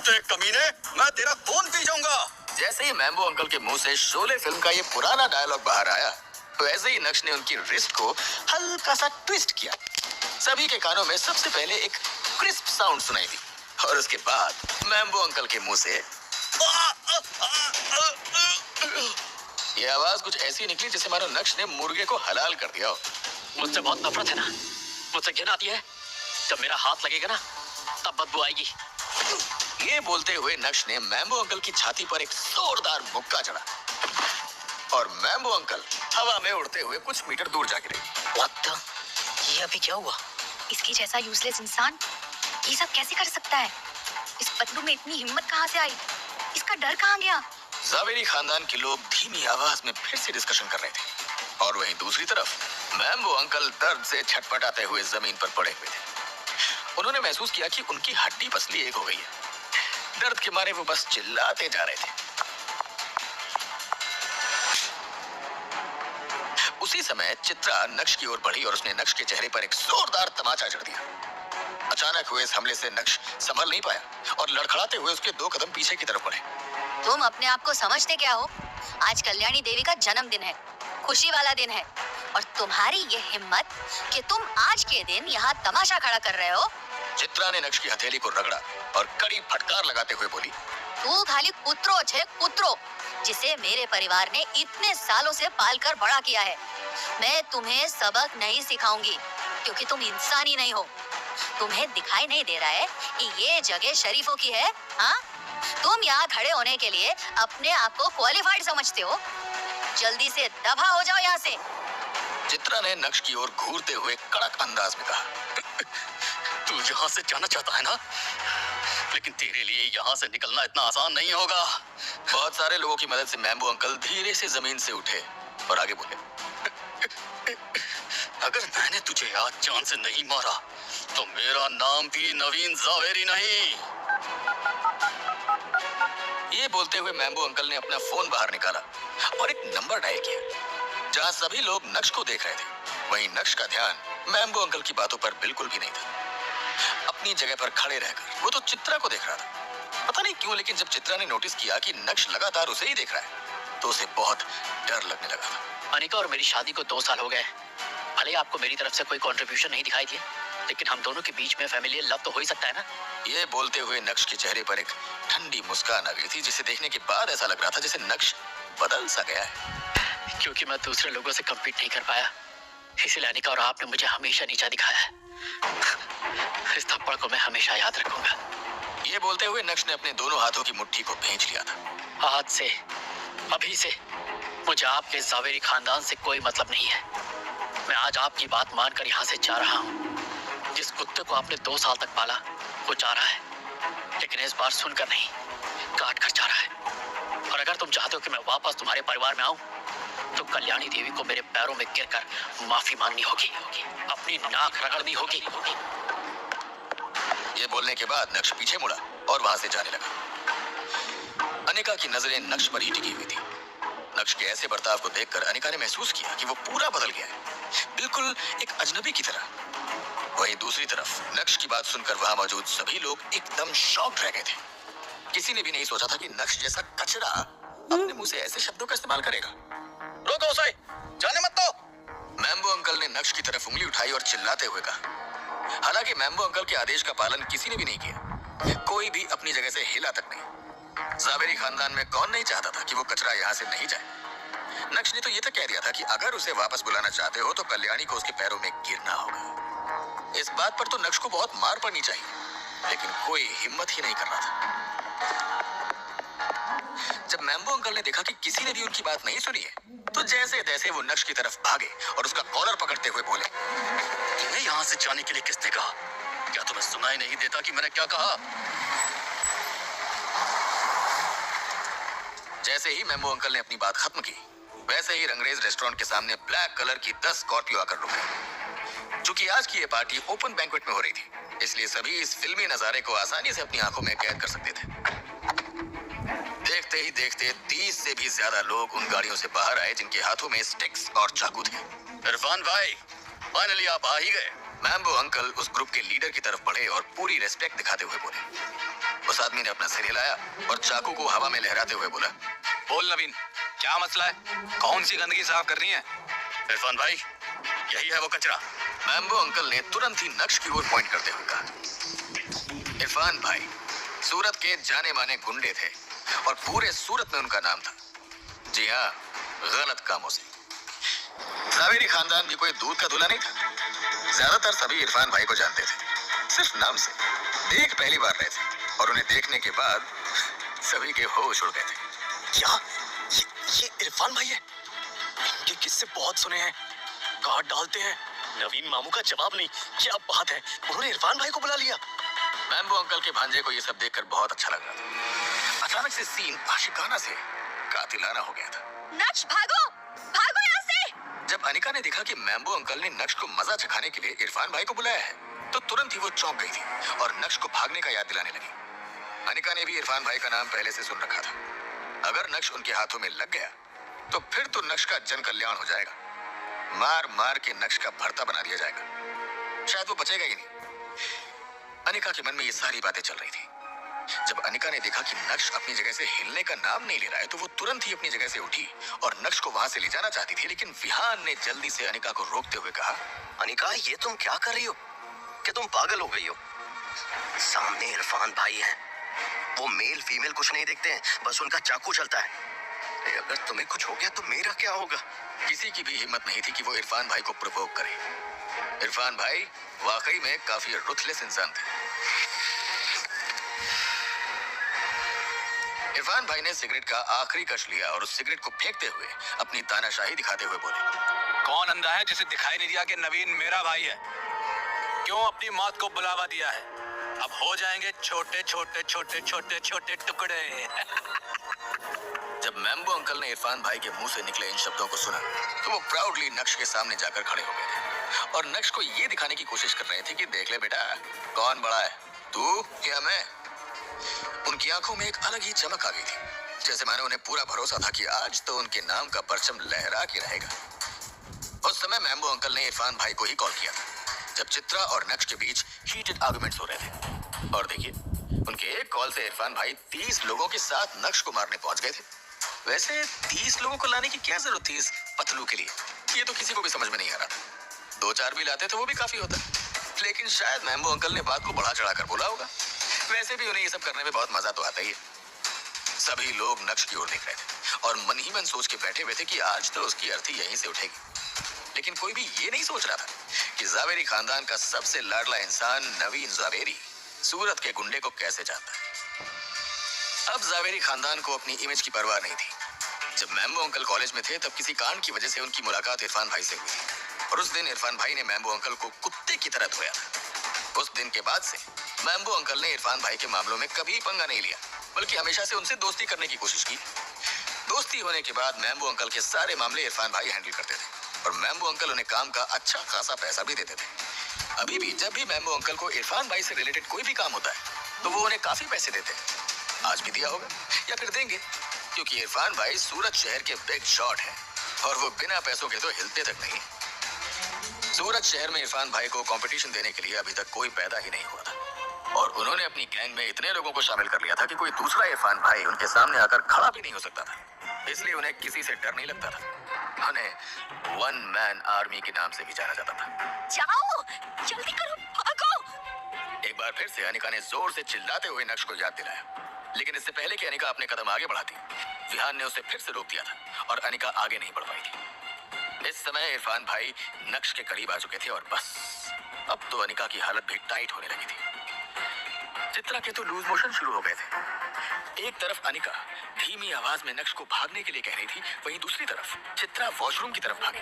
देख कमीने, मैं तेरा खून पी जाऊंगा। जैसे ही मैम्बो अंकल के मुंह से शोले फिल्म का ये पुराना डायलॉग बाहर आया, तो ऐसे ही नक्श ने उनकी रिस्ट को हल्का सा ट्विस्ट किया। सभी के कानों में सबसे पहले एक क्रिस्प साउंड सुनाई दी और उसके बाद मैम्बो अंकल के मुंह से ये आवाज कुछ ऐसी निकली जैसे मानो नक्श ने मुर्गे को हलाल कर दिया हो। मुझसे बहुत नफरत है ना, मुझसे घिन आती है। जब मेरा हाथ लगेगा ना, तब बदबू आएगी। ये बोलते हुए नक्श ने मैम्बो अंकल की छाती पर एक जोरदार मुक्का चढ़ा और मैम्बो अंकल हवा में उड़ते हुए कुछ मीटर दूर जा गिरे। ये अभी क्या हुआ? इसकी जैसा यूजलेस इंसान ये सब कैसे कर सकता है? इस पतलू में इतनी हिम्मत कहाँ से आई? इसका डर कहाँ गया? जावेरी खानदान के लोग धीमी आवाज में फिर से डिस्कशन कर रहे थे और वहीं दूसरी तरफ मैम्बो अंकल दर्द से छटपटाते हुए जमीन पर पड़े हुए थे। उन्होंने महसूस किया कि उनकी हड्डी पसली एक हो गई है। दर्द के मारे वो बस चिल्लाते जा रहे थे। उसी समय चित्रा नक्श की ओर बढ़ी और उसने नक्श के चेहरे पर एक जोरदार तमाचा जड़ दिया। अचानक हुए इस हमले से नक्श संभल नहीं पाया और लड़खड़ाते हुए उसके 2 कदम पीछे की तरफ बढ़े। तुम अपने आप को समझते क्या हो? आज कल्याणी देवी का जन्मदिन है, खुशी वाला दिन है, और तुम्हारी ये हिम्मत कि तुम आज के दिन यहाँ तमाशा खड़ा कर रहे हो। चित्रा ने नक्श की हथेली को रगड़ा और कड़ी फटकार लगाते हुए बोली, तू खाली कुत्रो छे, कुत्रो, जिसे मेरे परिवार ने इतने सालों से पालकर बड़ा किया है। मैं तुम्हें सबक नहीं सिखाऊंगी क्योंकि तुम इंसान ही नहीं हो। तुम्हें दिखाई नहीं दे रहा है कि ये जगह शरीफों की है? हाँ, तुम यहाँ खड़े होने के लिए अपने आप को क्वालिफाइड समझते हो? जल्दी से दफा हो जाओ यहाँ से। चित्रा ने नक्श की ओर घूरते हुए कड़क अंदाज में कहा, तू यहाँ से जाना चाहता है ना, लेकिन तेरे लिए यहाँ से निकलना इतना आसान नहीं होगा। बहुत सारे लोगों की मदद से मैम्बो अंकल धीरे से जमीन से उठे और आगे बोले, अगर मैंने तुझे आज जान से नहीं मारा तो मेरा नाम भी नवीन जावेरी नहीं। ये बोलते हुए मैम्बो अंकल ने अपना फोन बाहर निकाला और एक नंबर डायल किया। जहां सभी लोग नक्श को देख रहे थे, वहीं नक्श का ध्यान मैम्बो अंकल की बातों पर बिल्कुल भी नहीं था। अपनी जगह पर खड़े रहकर वो तो चित्रा को देख रहा था। पता नहीं क्यों, लेकिन जब चित्रा ने नोटिस किया कि नक्श लगातार उसे ही देख रहा है, तो उसे बहुत डर लगने लगा था। अनिका और मेरी शादी को 2 साल हो गए। भले आपको मेरी तरफ से कोई कंट्रीब्यूशन नहीं दिखाई दिया, लेकिन हम दोनों के बीच में फैमिलियल लव तो हो ही सकता है ना। ये बोलते हुए नक्श के चेहरे पर एक ठंडी मुस्कान आ गई थी, जिसे देखने के बाद ऐसा लग रहा था जैसे नक्श बदल सा गया है। क्योंकि मैं दूसरे लोगों से कम्पीट नहीं कर पाया, इसलिए अनिका और आपने मुझे हमेशा नीचा दिखाया है। इस थप्पड़ को मैं हमेशा याद रखूंगा। ये बोलते हुए नक्श ने अपने दोनों हाथों की मुट्ठी को भींच लिया था। आज से, अभी से मुझे आपके जावेरी खानदान से कोई मतलब नहीं है। मैं आज आपकी बात मानकर यहाँ से जा रहा हूँ। जिस कुत्ते को आपने 2 साल तक पाला, वो जा रहा है, लेकिन इस बार सुनकर नहीं, काट कर जा रहा है। और अगर तुम चाहते हो कि मैं वापस तुम्हारे परिवार में आऊं, तो कल्याणी देवी को मेरे पैरों में गिरकर माफी मांगनी होगी, अपनी नाक रगड़नी होगी। ये बोलने के बाद नक्श पीछे मुड़ा और वहां से जाने लगा। अनिका की नजरें नक्श पर ही टिकी हुई थी। नक्श के ऐसे बर्ताव को देखकर अनिका ने महसूस किया कि वो पूरा बदल गया है, बिल्कुल एक अजनबी की तरह। वहीं दूसरी तरफ नक्श की बात सुनकर वहां मौजूद सभी लोग एकदम शॉक्ड रह गए थे। किसी ने भी नहीं सोचा था कि नक्श जैसा कचरा अपने मुंह से ऐसे शब्दों का इस्तेमाल करेगा। रोको उसे, जाने मत दो। मैम्बो अंकल ने नक्श की तरफ उंगली उठाई और चिल्लाते हुए कहा। हालांकि मैम्बो अंकल के आदेश का पालन किसी ने भी नहीं किया। कोई भी अपनी जगह से हिला तक नहीं। जावेरी खानदान में कौन नहीं चाहता था कि वो कचरा यहाँ से नहीं जाए। नक्श ने तो ये तक कह दिया था कि अगर उसे वापस बुलाना चाहते हो तो कल्याणी को उसके पैरों में गिरना होगा। इस बात पर तो नक्श को बहुत मार पड़नी चाहिए, लेकिन कोई हिम्मत ही नहीं कर रहा था। जब मैम्बो अंकल ने देखा कि किसी ने भी उनकी बात नहीं सुनी है, तो जैसे तैसे वो नक्श की तरफ भागे और उसका कॉलर पकड़ते हुए बोले, तुम्हें यहाँ से जाने के लिए किसने कहा? क्या तुम्हें सुनाई नहीं देता कि मैंने क्या कहा? जैसे ही मैम्बो अंकल ने अपनी बात खत्म की, वैसे ही रंगरेज रेस्टोरेंट के सामने ब्लैक कलर की 10 स्कॉर्पियो आकर रुक गई। चूंकि आज की ये पार्टी ओपन बैंक्वेट में हो रही थी, इसलिए सभी इस फिल्मी नजारे को आसानी से अपनी आंखों में कैद कर सकते थे। देखते ही देखते 30 से भी ज्यादा लोग उन गाड़ियों से बाहर आए जिनके हाथों में स्टिक्स और चाकू थे। इरफान भाई, फाइनली आप आ ही गए। मैम्बो अंकल उस ग्रुप के लीडर की तरफ बढ़े और पूरी रेस्पेक्ट दिखाते हुए बोले, उस आदमी ने अपना सिर हिलाया और चाकू को हवा में लहराते हुए बोला, बोल नवीन, क्या मसला है? कौन सी गंदगी साफ करनी है? इरफान भाई, यही है वो कचरा। मैम्बो अंकल ने तुरंत ही नक्श की ओर पॉइंट करते हुए कहा। इरफान भाई सूरत के जाने माने गुंडे थे और पूरे सूरत में उनका नाम था। जी हाँ, गलत कामों से। जावेरी खानदान भी कोई दूध का दूल्हा नहीं था। ज्यादातर सभी इरफान भाई को जानते थे, सिर्फ नाम से। देख पहली बार रहे थे और उन्हें देखने के बाद सभी के होश उड़ गए थे। क्या ये इरफान भाई है? ये किससे बहुत सुने हैं, काट डालते हैं। नवीन मामू का जवाब नहीं, क्या बात है, उन्होंने इरफान भाई को बुला लिया। मैम्बो अंकल के भांजे को ये सब देखकर बहुत अच्छा लग रहा था। अचानक से सीन आशिकाना से कातिलाना हो गया था। नक्श भागो, भागो यहाँ से। जब अनिका ने देखा कि मैम्बो अंकल ने नक्श को मजा चखाने के लिए इरफान भाई को बुलाया है, तो तुरंत ही वो चौंक गई थी और नक्श को भागने का याद दिलाने लगी। अनिका ने भी इरफान भाई का नाम पहले से सुन रखा था। अगर नक्श उनके हाथों में लग गया तो फिर तो नक्श का जन कल्याण हो जाएगा। मार मार के नक्श का भरता बना दिया जाएगा, शायद वो बचेगा ही नहीं। अनिका के मन में ये सारी बातें चल रही थी। जब अनिका ने देखा कि नक्श अपनी जगह से हिलने का नाम नहीं ले रहा है, तो वो तुरंत ही अपनी जगह से उठी और नक्श को वहां से ले जाना चाहती थी, लेकिन विहान ने जल्दी से अनिका को रोकते हुए कहा, अनिका, ये तुम क्या कर रही हो? क्या तुम पागल हो गई हो? सामने इरफान भाई हैं, वो मेल फीमेल कुछ नहीं देखते हैं, बस उनका चाकू चलता है। अगर तुम्हें कुछ हो गया तो मेरा क्या होगा? किसी की भी हिम्मत नहीं थी कि वो इरफान भाई को प्रोवोक करे। इरफान भाई वाकई में काफी रुथलेस इंसान थे। इरफान भाई ने सिगरेट का आखिरी कश लिया और उस सिगरेट को फेंकते हुए अपनी तानाशाही दिखाते हुए बोले, कौन अंधा है जिसे दिखाई नहीं दिया कि नवीन मेरा भाई है? क्यों अपनी मौत को बुलावा दिया है? अब हो जाएंगे छोटे छोटे छोटे छोटे छोटे टुकड़े। जब मैम्बो अंकल ने इरफान भाई के मुंह से निकले इन शब्दों को सुना, तो वो प्राउडली नक्श के सामने जाकर खड़े हो गए थे और नक्श को ये दिखाने की कोशिश कर रहे थे कि देख ले बेटा, कौन बड़ा है, तू या मैं? उनकी आंखों में एक अलग ही चमक आ गई थी, जैसे मानो उन्हें पूरा भरोसा था कि आज तो उनके नाम का परचम लहरा के रहेगा। उस समय मैम्बो अंकल ने इरफान भाई को ही कॉल किया था, जब चित्रा और नक्श के बीच हीटेड आर्गुमेंट्स हो रहे थे। और देखिए, उनके एक कॉल से इरफान भाई 30 लोगों के साथ नक्श को मारने पहुंच गए थे। वैसे 30 लोगों को लाने की क्या जरूरत थी इस पतलू के लिए? ये तो किसी को भी समझ में नहीं आ रहा था। 2-4 भी लाते तो वो भी काफी होता, लेकिन शायद मैम्बो अंकल ने बात को बढ़ा चढ़ा कर बोला होगा। वैसे भी उन्हें ये सब करने में बहुत मजा तो आता ही है। सभी लोग नक्श की ओर देख रहे थे और मन ही मन सोच के बैठे हुए थे कि आज तो उसकी अर्थी यहीं से उठेगी। लेकिन कोई भी ये नहीं सोच रहा था कि जावेरी खानदान का सबसे लाडला इंसान नवीन जावेरी सूरत के गुंडे को कैसे जानता है। अब जावेरी खानदान को अपनी इमेज की परवाह नहीं थी। जब मैम्बो अंकल कॉलेज में थे, तब किसी कांड की वजह से उनकी मुलाकात इरफान भाई से हुई थी और उस दिन इरफान भाई ने मैम्बो अंकल को कुत्ते की तरह धोया था। उस दिन के बाद से मैम्बो अंकल ने इरफान भाई के मामलों में कभी पंगा नहीं लिया, बल्कि हमेशा से उनसे दोस्ती करने की कोशिश की। दोस्ती होने के बाद मैम्बो अंकल के सारे मामले इरफान भाई हैंडल करते थे और मैम्बो अंकल उन्हें काम का अच्छा खासा पैसा भी देते थे। अभी भी जब भी मैम्बो अंकल को इरफान भाई से रिलेटेड कोई भी काम होता है, तो वो उन्हें काफी पैसे देते हैं। आज भी दिया होगा या फिर देंगे, क्योंकि इरफान भाई सूरत शहर के बिग शॉट हैं और वो बिना पैसों के तो हिलते तक नहीं। सूरत शहर में इरफान भाई को कंपटीशन देने के लिए अभी तक कोई पैदा ही नहीं हुआ था और उन्होंने अपनी गैंग में इतने लोगों को शामिल कर लिया था कि कोई दूसरा इरफान भाई उनके सामने आकर खड़ा भी नहीं हो सकता था। इसलिए उन्हें किसी से डर नहीं लगता था। उन्हें वन मैन आर्मी के नाम से भी जाना जाता था। जाओ, जल्दी करो, भागो। एक बार फिर से अनिका ने जोर से चिल्लाते हुए नक्श को याद दिलाया, लेकिन इससे पहले कि अनिका अपने कदम आगे बढ़ाती, विहान ने उसे फिर से रोक दिया था और अनिका आगे नहीं बढ़ पाई थी। इस समय इरफान भाई नक्श के करीब आ चुके थे और बस अब तो अनिका की हालत भी टाइट होने लगी थी। चित्रा के तो लूज मोशन शुरू हो गए थे। एक तरफ अनिका धीमी आवाज में नक्श को भागने के लिए कह रही थी, वहीं दूसरी तरफ चित्रा वॉशरूम की तरफ भागी।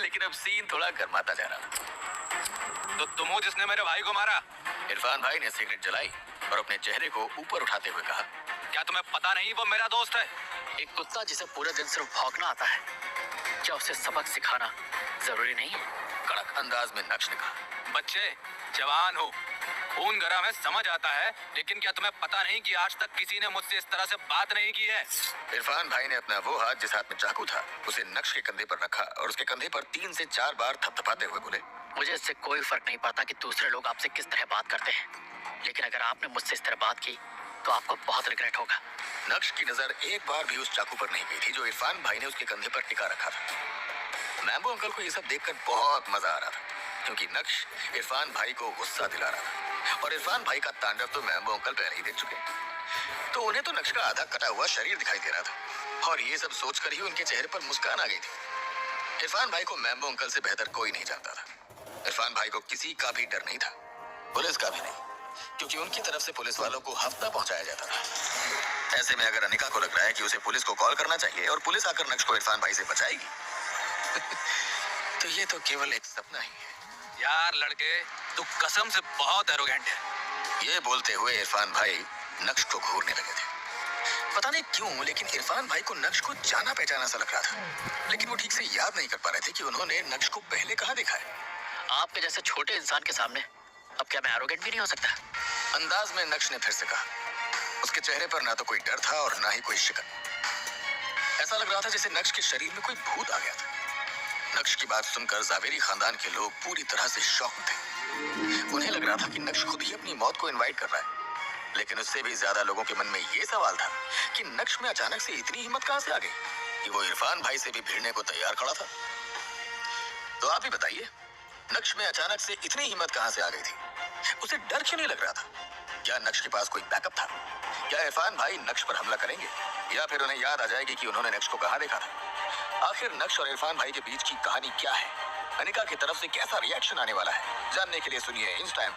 लेकिन अब सीन थोड़ा गर्माता जा रहा था। तो तुम हो जिसने मेरे भाई को मारा? इरफान भाई ने सिगरेट जलाई और अपने चेहरे को ऊपर उठाते हुए कहा, क्या तुम्हें पता नहीं वो मेरा दोस्त है? एक कुत्ता जिसे पूरे दिन सिर्फ भौंकना आता है, क्या उसे सबक सिखाना जरूरी नहीं? कड़क अंदाज में नक्श ने कहा। बच्चे जवान हो, खून गरम है, समझ आता है, लेकिन क्या तुम्हें पता नहीं कि आज तक किसी ने मुझसे इस तरह से बात नहीं की है? इरफान भाई ने अपना वो हाथ जिस हाथ में चाकू था उसे नक्श के कंधे पर रखा और उसके कंधे पर 3 से 4 बार थपथपाते हुए बोले, मुझे इससे कोई फर्क नहीं पड़ता कि दूसरे लोग आपसे किस तरह बात करते हैं। लेकिन अगर आपने मुझसे इस तरह बात की तो आपको बहुत रिग्रेट होगा। नक्श की नजर एक बार भी उस चाकू पर नहीं गई थी जो इरफान भाई ने उसके कंधे पर टिका रखा था। मैम्बो अंकल को ये सब देखकर बहुत मजा आ रहा था, क्योंकि नक्श इरफान भाई को गुस्सा दिला रहा था और इरफान भाई का तांडव तो मैम्बो अंकल पहले ही देख चुके हैं। तो उन्हें तो नक्श का आधा कटा हुआ शरीर दिखाई दे रहा था और ये सब सोचकर ही उनके चेहरे पर मुस्कान आ गई थी। इरफान भाई को मैम्बो अंकल से बेहतर कोई नहीं जानता था। इरफान भाई को किसी का भी डर नहीं था, पुलिस का भी नहीं, क्योंकि उनकी तरफ से पुलिस वालों को हफ्ता पहुंचाया जाता था। ऐसे में अगर अनिका को लग रहा है कि उसे पुलिस को कॉल करना चाहिए और पुलिस आकर नक्श को इरफान भाई से बचाएगी तो ये तो केवल एक सपना ही है। यार लड़के, तू कसम से बहुत एरोगेंट है। ये बोलते हुए इरफान भाई नक्श को घूरने लगे थे। पता नहीं क्यों, लेकिन इरफान भाई को नक्श को जाना पहचाना सा लग रहा था, लेकिन वो ठीक से याद नहीं कर पा रहे थे कि उन्होंने नक्श को पहले कहाँ देखा है। आपके जैसे छोटे इंसान के सामने अब क्या मैं एरोगेंट भी नहीं हो सकता? अंदाज में नक्श ने फिर से कहा। उसके चेहरे पर ना तो कोई डर था और ना ही कोई शिकन। ऐसा लग रहा था जैसे नक्श के शरीर में कोई भूत आ गया था। नक्श की बात सुनकर जावेरी खानदान के लोग पूरी तरह से शॉक थे। उन्हें लग रहा था कि नक्श खुद ही अपनी मौत को इनवाइट कर रहा है, लेकिन उससे भी ज्यादा लोगों के मन में ये सवाल था कि नक्श में अचानक से इतनी हिम्मत कहां से आ गई कि वो इरफान भाई से भी भिड़ने को तैयार खड़ा था। तो आप ही बताइए, नक्श में अचानक से इतनी हिम्मत कहां से आ गई थी? उसे डर क्यों नहीं लग रहा था? क्या नक्श के पास कोई बैकअप था? क्या इरफान भाई नक्श पर हमला करेंगे, या फिर उन्हें याद आ जाएगी कि उन्होंने नक्श को कहां देखा था? आखिर नक्श और इरफान भाई के बीच की कहानी क्या है? अनिका की तरफ से कैसा रिएक्शन आने वाला है? जानने के लिए सुनिए इंस्टाइम